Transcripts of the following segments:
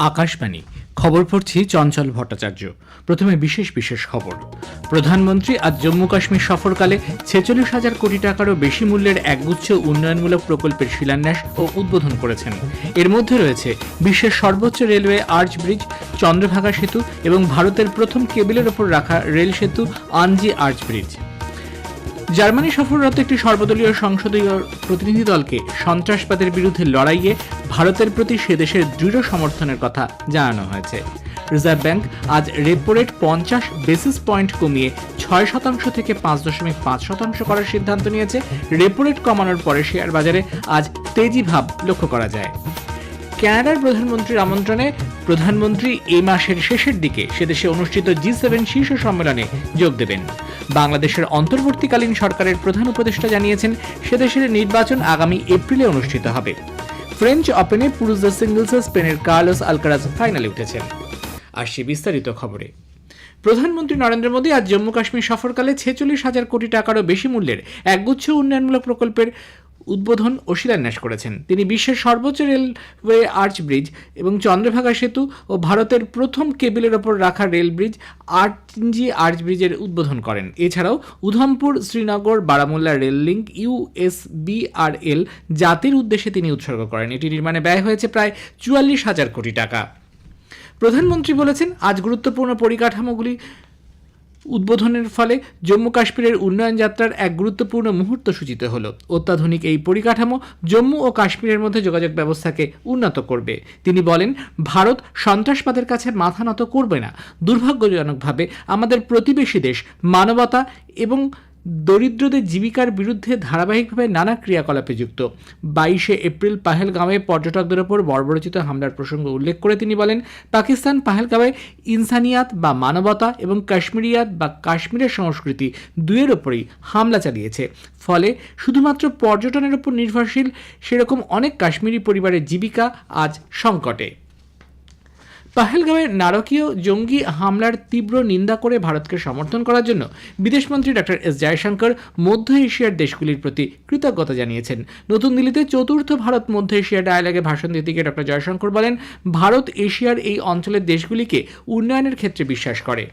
আকাশবাণী খবর পড়ছি চঞ্চল ভট্টাচার্য। প্রথমে বিশেষ খবর। প্রধানমন্ত্রী আজ জম্মু কাশ্মীর সফরকালে ৪৬,০০০ কোটি টাকারও বেশি মূল্যের একগুচ্ছ উন্নয়নমূলক প্রকল্পের শিলান্যাস ও উদ্বোধন করেছেন। এর মধ্যে রয়েছে বিশ্বের সর্বোচ্চ রেলওয়ে আর্চ ব্রিজ চন্দ্রভাগা সেতু এবং ভারতের প্রথম কেবলের ওপর রাখা রেল সেতু আনজি আর্চ ব্রিজ। জার্মানি সফররত একটি সর্বদলীয় সংসদীয় প্রতিনিধি দলকে সন্ত্রাসবাদের বিরুদ্ধে লড়াইয়ে ভারতের প্রতি সে দেশের দৃঢ় সমর্থনের কথা জানানো হয়েছে। রিজার্ভ ব্যাংক আজ রেপো রেট 50 বেসিস পয়েন্ট কমিয়ে 6% থেকে 5.5% করার সিদ্ধান্ত নিয়েছে। রেপো রেট কমানোর পরে শেয়ার বাজারে আজ তেজি ভাব লক্ষ্য করা যায়। কানাডার প্রধানমন্ত্রীর আমন্ত্রণে প্রধানমন্ত্রী এই মাসের শেষের দিকে সেদেশে অনুষ্ঠিত G7 শীর্ষ সম্মেলনে যোগ দেবেন। বাংলাদেশের অন্তর্বর্তীকালীন সরকারের প্রধান উপদেষ্টা জানিয়েছেন সেদেশের নির্বাচন আগামী এপ্রিলে অনুষ্ঠিত হবে। ফ্রেঞ্চ ওপেনে পুরুষদের সিঙ্গলসে স্পেনের কার্লোস আলকারাজ ফাইনালে উঠেছেন। আসছে বিস্তারিত খবরে। প্রধানমন্ত্রী নরেন্দ্র মোদী আজ জম্মু কাশ্মীর সফরকালে ৪৬,০০০ কোটি টাকারও বেশি মূল্যের একগুচ্ছ উন্নয়নমূলক প্রকল্পের উদ্বোধন ও শিলান্যাস করেছেন। তিনি বিশ্বের সর্বোচ্চ রেলওয়ে আর্চ ব্রিজ এবং চন্দ্রভাগা সেতু ও ভারতের প্রথম কেবলের ওপর রাখা রেল ব্রিজ আনজি আর্চ ব্রিজের উদ্বোধন করেন। এছাড়াও Udhampur Srinagar Baramulla rail link USBRL জাতির উদ্দেশ্যে তিনি উৎসর্গ করেন। এটি নির্মাণে ব্যয় হয়েছে প্রায় ৪৪,০০০ কোটি টাকা। প্রধানমন্ত্রী বলেছেন, আজ গুরুত্বপূর্ণ পরিকাঠামোগুলি উদ্বোধনের ফলে জম্মু কাশ্মীরের উন্নয়ন যাত্রার এক গুরুত্বপূর্ণ মুহূর্ত সূচিত হল। অত্যাধুনিক এই পরিকাঠামো জম্মু ও কাশ্মীরের মধ্যে যোগাযোগ ব্যবস্থাকে উন্নত করবে। তিনি বলেন, ভারত সন্ত্রাসবাদের কাছে মাথা নত করবে না। দুর্ভাগ্যজনকভাবে আমাদের প্রতিবেশী দেশ মানবতা এবং দরিদ্রদের জীবিকার বিরুদ্ধে ধারাবাহিকভাবে নানা ক্রিয়াকলাপে যুক্ত। 22শে এপ্রিল পাহেলগাঁওয়ে পর্যটকদের ওপর বর্বরচিত হামলার প্রসঙ্গ উল্লেখ করে তিনি বলেন, পাকিস্তান পাহেলগাঁওয়ে ইনসানিয়াত বা মানবতা এবং কাশ্মীরিয়াত বা কাশ্মীরের সংস্কৃতি দুয়ের ওপরই হামলা চালিয়েছে। ফলে শুধুমাত্র পর্যটনের ওপর নির্ভরশীল সেরকম অনেক কাশ্মীরি পরিবারের জীবিকা আজ সংকটে। পাহেলগাঁওয়ের নারকীয় জঙ্গি হামলার তীব্র নিন্দা করে ভারতকে সমর্থন করার জন্য বিদেশমন্ত্রী ডক্টর এস জয়শঙ্কর মধ্য এশিয়ার দেশগুলির প্রতি কৃতজ্ঞতা জানিয়েছেন। নতুন দিল্লিতে চতুর্থ ভারত মধ্য এশিয়া ডায়ালগে ভাষণ দিতে গিয়ে ডক্টর জয়শঙ্কর বলেন, ভারত এশিয়ার এই অঞ্চলের দেশগুলিকে উন্নয়নের ক্ষেত্রে বিশ্বাস করে।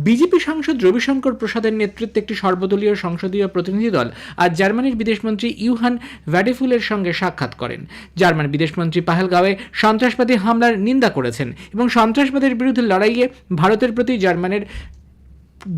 বিজেপি সাংসদ রবিশঙ্কর প্রসাদের নেতৃত্বে একটি সর্বদলীয় সংসদীয় প্রতিনিধি দল আজ জার্মানির বিদেশমন্ত্রী ইউহান ভ্যাডেফুলের সঙ্গে সাক্ষাৎ করেন। জার্মান বিদেশমন্ত্রী পাহেলগাঁওয়ে সন্ত্রাসবাদী হামলার নিন্দা করেছেন এবং সন্ত্রাসবাদের বিরুদ্ধে লড়াইয়ে ভারতের প্রতি জার্মানের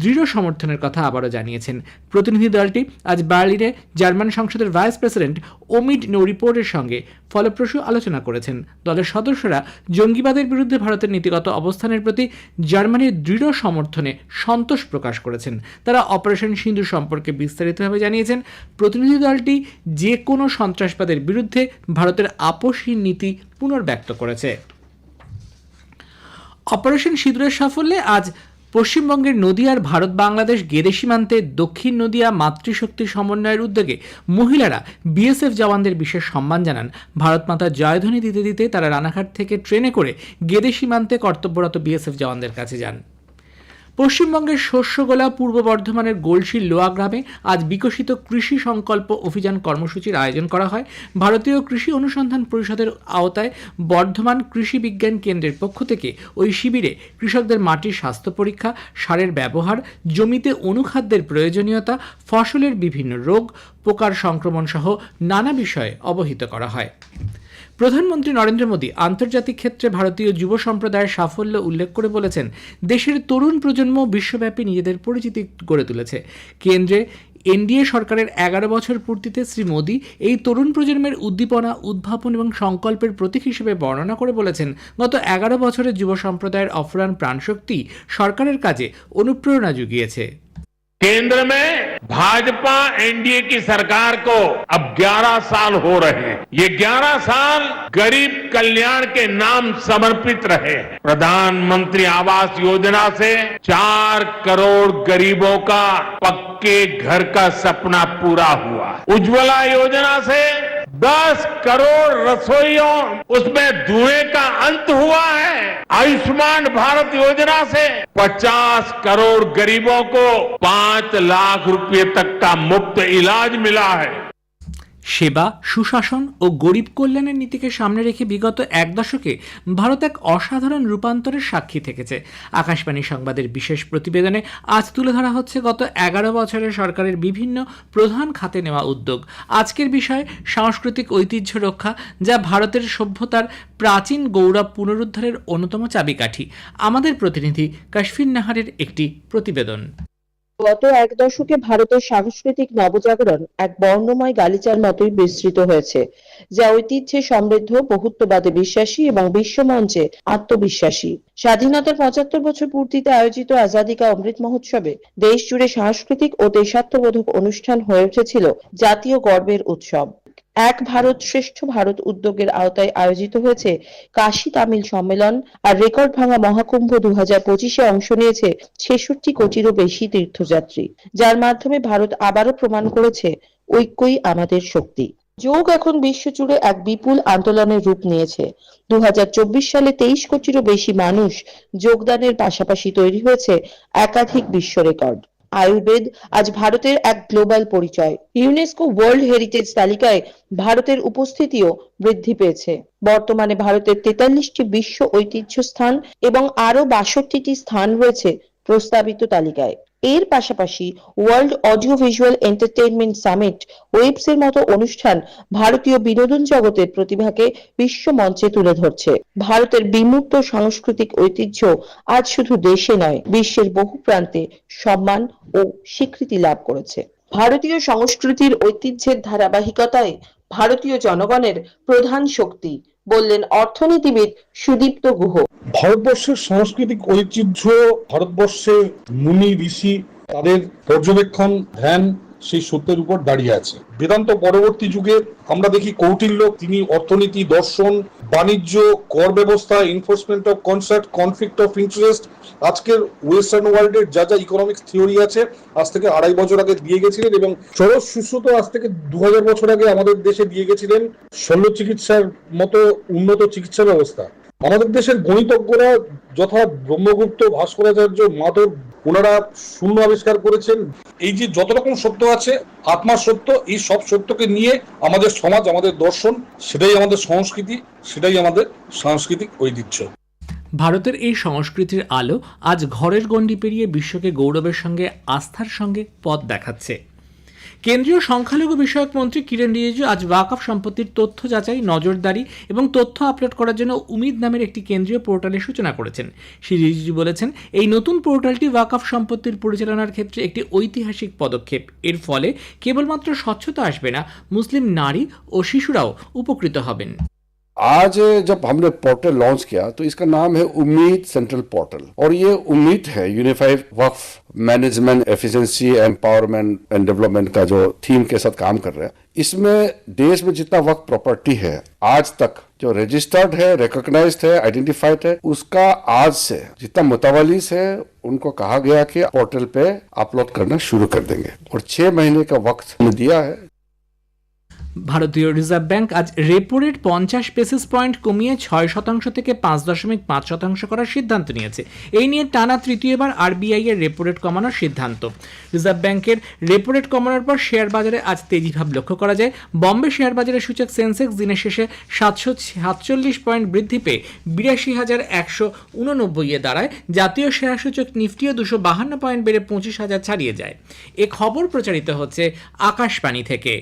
দৃঢ় সমর্থনের কথা আবারও জানিয়েছেন। প্রতিনিধি দলটি আজ বার্লিনে জার্মান সংসদের ভাইস প্রেসিডেন্ট ওমিড নোরিপোর্টের সঙ্গে ফলপ্রসূ আলোচনা করেছেন। দলের সদস্যরা জঙ্গিবাদের বিরুদ্ধে ভারতের নীতিগত অবস্থানের প্রতি জার্মানির দৃঢ় সমর্থনে সন্তোষ প্রকাশ করেছেন। তারা অপারেশন সিন্দুর সম্পর্কে বিস্তারিতভাবে জানিয়েছেন। প্রতিনিধি দলটি যে কোনো সন্ত্রাসবাদের বিরুদ্ধে ভারতের আপোষহীন নীতি পুনর্ব্যক্ত করেছে। অপারেশন সিঁদুরের সাফল্যে আজ পশ্চিমবঙ্গের নদিয়ার ভারত বাংলাদেশ গেদে সীমান্তে দক্ষিণ নদিয়া মাতৃশক্তি সমন্বয়ের উদ্যোগে মহিলারা বিএসএফ জওয়ানদের বিশেষ সম্মান জানান। ভারত মাতার জয়ধ্বনি দিতে দিতে তারা রানাঘাট থেকে ট্রেনে করে গেদে সীমান্তে কর্তব্যরত বিএসএফ জওয়ানদের কাছে যান। পশ্চিমবঙ্গের শস্যগোলা পূর্ব বর্ধমানের গোলশির লোয়া গ্রামে আজ বিকশিত কৃষি সংকল্প অভিযান কর্মসূচির আয়োজন করা হয়। ভারতীয় কৃষি অনুসন্ধান পরিষদের আওতায় বর্ধমান কৃষি বিজ্ঞান কেন্দ্রের পক্ষ থেকে ওই শিবিরে কৃষকদের মাটির স্বাস্থ্য পরীক্ষা, সারের ব্যবহার, জমিতে অনুখাদ্যের প্রয়োজনীয়তা, ফসলের বিভিন্ন রোগ, পোকার সংক্রমণ সহ নানা বিষয়ে অবহিত করা হয়। প্রধানমন্ত্রী নরেন্দ্র মোদী আন্তর্জাতিক ক্ষেত্রে ভারতীয় যুব সম্প্রদায়ের সাফল্য উল্লেখ করে বলেছেন, দেশের তরুণ প্রজন্ম বিশ্বব্যাপী নিজেদের পরিচিতি গড়ে তুলেছে। কেন্দ্রে এনডিএ সরকারের 11 বছর পূর্তিতে শ্রী মোদী এই তরুণ প্রজন্মের উদ্দীপনা, উদ্ভাবন এবং সংকল্পের প্রতীক হিসেবে বর্ণনা করে বলেছেন, গত 11 বছরে যুব সম্প্রদায়ের অফুরান প্রাণশক্তি সরকারের কাজে অনুপ্রেরণা জুগিয়েছে। केंद्र में भाजपा एनडीए की सरकार को अब 11 साल हो रहे हैं। ये 11 साल गरीब कल्याण के नाम समर्पित रहे। प्रधानमंत्री आवास योजना से 4 करोड़ गरीबों का पक्के घर का सपना पूरा हुआ। उज्ज्वला योजना से 10 करोड़ रसोइयों उसमें धुएं का अंत हुआ है। आयुष्मान भारत योजना से 50 करोड़ गरीबों को 5 लाख रुपए तक का मुफ्त इलाज मिला है। সেবা, সুশাসন ও গরিব কল্যাণের নীতিকে সামনে রেখে বিগত এক দশকে ভারত এক অসাধারণ রূপান্তরের সাক্ষী থেকেছে। আকাশবাণী সংবাদের বিশেষ প্রতিবেদনে আজ তুলে ধরা হচ্ছে গত 11 বছরের সরকারের বিভিন্ন প্রধান খাতে নেওয়া উদ্যোগ। আজকের বিষয় সাংস্কৃতিক ঐতিহ্য রক্ষা, যা ভারতের সভ্যতার প্রাচীন গৌরব পুনরুদ্ধারের অন্যতম চাবিকাঠি। আমাদের প্রতিনিধি কাশফিন নাহারের একটি প্রতিবেদন। গত এক দশকে ভারতের সাংস্কৃতিক নবজাগরণ এক বর্ণময় গালিচার মতোই বিস্তৃত হয়েছে, যা ঐতিহ্যে সমৃদ্ধ, বহুত্ববাদে বিশ্বাসী এবং বিশ্বমঞ্চে আত্মবিশ্বাসী। স্বাধীনতার 75 বছর পূর্তিতে আয়োজিত আজাদী কা অমৃত মহোৎসবে দেশ জুড়ে সাংস্কৃতিক ও দেশাত্মবোধক অনুষ্ঠান হয়ে উঠেছিল জাতীয় গর্বের উৎসব। এক ভারত শ্রেষ্ঠ ভারত উদ্যোগের আওতায় আয়োজিত হয়েছে কাশী তামিল সম্মেলন, আর রেকর্ড ভাঙা মহাকুম্ভ 2025-এ অংশ নিয়েছে 66 কোটিরও বেশি তীর্থযাত্রী, যার মাধ্যমে ভারত আবারও প্রমাণ করেছে ঐক্যই আমাদের শক্তি। যোগ এখন বিশ্বজুড়ে এক বিপুল আন্দোলনের রূপ নিয়েছে। 2024 সালে 23 কোটিরও বেশি মানুষ যোগদানের পাশাপাশি তৈরি হয়েছে একাধিক বিশ্ব রেকর্ড। আয়ুর্বেদ আজ ভারতের এক গ্লোবাল পরিচয়। ইউনেস্কো ওয়ার্ল্ড হেরিটেজ তালিকায় ভারতের উপস্থিতিও বৃদ্ধি পেয়েছে। বর্তমানে ভারতের 43টি বিশ্ব ঐতিহ্য স্থান এবং আরো 62টি স্থান রয়েছে প্রস্তাবিত তালিকায়। এর পাশাপাশি world audio visual entertainment summit, WAVES এর মতো অনুষ্ঠান ভারতীয় বিনোদন জগতের প্রতিভাকে বিশ্ব মঞ্চে তুলে ধরছে। ভারতের বিমূর্ত সাংস্কৃতিক ঐতিহ্য আজ শুধু দেশে নয়, বিশ্বের বহু প্রান্তে সম্মান ও স্বীকৃতি লাভ করেছে। ভারতীয় সংস্কৃতির ঐতিহ্যের ধারাবাহিকতায় ভারতীয় জনগণের প্রধান শক্তি, বললেন অর্থনীতিবিদ সুদীপ্ত গুহ। ভারতবর্ষের সাংস্কৃতিক ঐতিহ্য, ভারতবর্ষের মুনি ঋষি তাদের পর্যবেক্ষণ, ধ্যান সেই সত্যের উপর দাঁড়িয়ে আছে। বেদান্ত পরবর্তী যুগে আমরা দেখি কৌটিল্য, তিনি অর্থনীতি, দর্শন, বাণিজ্য, কর ব্যবস্থা, enforcement of concert, conflict of interest, আজকের ওয়েস্টার্ন ওয়ার্ল্ডের যা যা ইকোনমিক্স থিওরি আছে আজ থেকে 2.5 বছর আগে দিয়ে গেছিলেন, এবং সরস সুশ্রুত আজ থেকে 2000 বছর আগে আমাদের দেশে দিয়ে গেছিলেন শল্য চিকিৎসার মতো উন্নত চিকিৎসা ব্যবস্থা। আমাদের দেশের গণিতজ্ঞরা যথা ব্রহ্মগুপ্ত, ভাস্করাচার্য, মাধব, ওনারা শূন্য আবিষ্কার করেছেন। এই যে যত রকম সত্য আছে, আত্মার সত্য, এই সব সত্যকে নিয়ে আমাদের সমাজ, আমাদের দর্শন, সেটাই আমাদের সংস্কৃতি, সেটাই আমাদের সাংস্কৃতিক ঐতিহ্য। ভারতের এই সংস্কৃতির আলো আজ ঘরের গণ্ডি পেরিয়ে বিশ্বকে গৌরবের সঙ্গে আস্থার সঙ্গে পথ দেখাচ্ছে। কেন্দ্রীয় সংখ্যালঘু বিষয়ক মন্ত্রী কিরেন রিজিজু আজ ওয়াকফ সম্পত্তির তথ্য যাচাই, নজরদারি এবং তথ্য আপলোড করার জন্য উমিদ নামের একটি কেন্দ্রীয় পোর্টালের সূচনা করেছেন। শ্রী রিজিজু বলেছেন, এই নতুন পোর্টালটি ওয়াকফ সম্পত্তির পরিচালনার ক্ষেত্রে একটি ঐতিহাসিক পদক্ষেপ। এর ফলে কেবলমাত্র স্বচ্ছতা আসবে না, মুসলিম নারী ও শিশুরাও উপকৃত হবেন। आज जब हमने पोर्टल लॉन्च किया तो इसका नाम है उम्मीद सेंट्रल पोर्टल, और ये उम्मीद है unified Waqf management, efficiency, empowerment and development का जो थीम के साथ काम कर रहे हैं। इसमें देश में जितना वक्फ प्रॉपर्टी है आज तक जो रजिस्टर्ड है, रिकॉग्नाइज्ड है, आइडेंटिफाइड है, उसका आज से जितना मुतवलिस है उनको कहा गया कि पोर्टल पे अपलोड करना शुरू कर देंगे, और 6 महीने का वक्त दिया है। ভারতীয় রিজার্ভ ব্যাংক আজ রেপো রেট 50 বেসিস পয়েন্ট কমিয়ে 6% থেকে 5.5% করার সিদ্ধান্ত নিয়েছে। এই নিয়ে টানা তৃতীয়বার আরবিআই এর রেপো রেট কমানোর সিদ্ধান্ত। রিজার্ভ ব্যাংকের রেপো রেট কমানোর পর শেয়ার বাজারে আজ তেজিভাব লক্ষ্য করা যায়। বম্বে শেয়ার বাজারের সূচক সেন্সেক্স দিনের শেষে 747 পয়েন্ট বৃদ্ধি পেয়ে 82,189 দাঁড়ায়। জাতীয় শেয়ার সূচক নিফটিও 252 পয়েন্ট বেড়ে 25,000 ছাড়িয়ে যায়। এ খবর প্রচারিত হচ্ছে আকাশবাণী থেকে।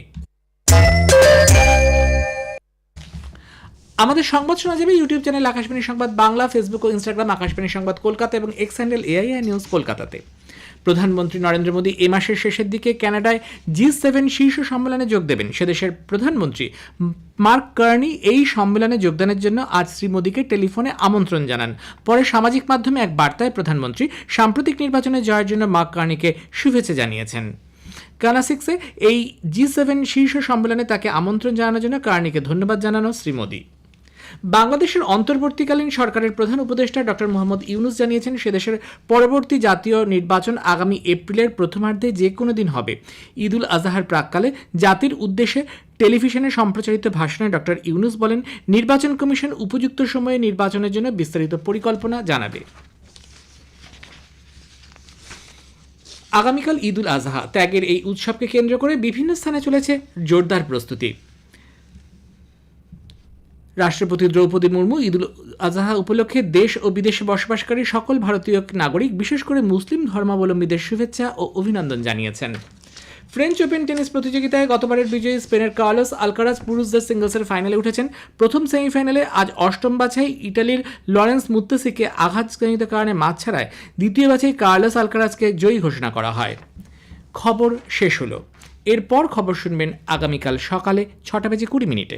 আমাদের সংবাদ শোনা যাবে ইউটিউব চ্যানেল আকাশবাণী সংবাদ বাংলা, ফেসবুক ও ইনস্টাগ্রাম আকাশবাণী সংবাদ কলকাতা এবং এক্স হ্যান্ডেল এআইআর নিউজ কলকাতাতে। প্রধানমন্ত্রী নরেন্দ্র মোদী এ মাসের শেষের দিকে কানাডায় G7 শীর্ষ সম্মেলনে যোগ দেবেন। সেদেশের প্রধানমন্ত্রী মার্ক কার্নি এই সম্মেলনে যোগদানের জন্য আজ শ্রী মোদীকে টেলিফোনে আমন্ত্রণ জানান। পরে সামাজিক মাধ্যমে এক বার্তায় প্রধানমন্ত্রী সাম্প্রতিক নির্বাচনে জয়ের জন্য মার্ক কার্নিকে শুভেচ্ছা জানিয়েছেন। কানাসিক্সে এই G7 শীর্ষ সম্মেলনে তাকে আমন্ত্রণ জানানোর জন্য কার্নিকে ধন্যবাদ জানানো শ্রী মোদী। বাংলাদেশের অন্তর্বর্তীকালীন সরকারের প্রধান উপদেষ্টা ডক্টর মোহাম্মদ ইউনুস জানিয়েছেন, সেদেশের পরবর্তী জাতীয় নির্বাচন আগামী এপ্রিলের প্রথমার্ধে যে কোনো দিন হবে। ঈদ উল আজহার প্রাক্কালে জাতির উদ্দেশ্যে টেলিভিশনে সম্প্রচারিত ভাষণে ডক্টর ইউনুস বলেন, নির্বাচন কমিশন উপযুক্ত সময়ে নির্বাচনের জন্য বিস্তারিত পরিকল্পনা জানাবে। আগামীকাল ঈদ উল আজহা, ত্যাগের এই উৎসবকে কেন্দ্র করে বিভিন্ন স্থানে চলেছে জোরদার প্রস্তুতি। রাষ্ট্রপতি দ্রৌপদী মুর্মু ঈদ উল আজহা উপলক্ষে দেশ ও বিদেশে বসবাসকারী সকল ভারতীয় নাগরিক, বিশেষ করে মুসলিম ধর্মাবলম্বীদের শুভেচ্ছা ও অভিনন্দন জানিয়েছেন। ফ্রেঞ্চ ওপেন টেনিস প্রতিযোগিতায় গতবারের বিজয়ী স্পেনের কার্লোস আলকারাজ পুরুষদের সিঙ্গলসের ফাইনালে উঠেছেন। প্রথম সেমিফাইনালে আজ অষ্টম বাছাই ইটালির লরেন্স মুত্তেসিকে আঘাতজনিত কারণে মাঠ ছাড়ায় দ্বিতীয় বাছাই কার্লোস আলকারাজকে জয়ী ঘোষণা করা হয়। খবর শেষ হলো। এরপর খবর শুনবেন আগামীকাল সকালে 6:20 মিনিটে।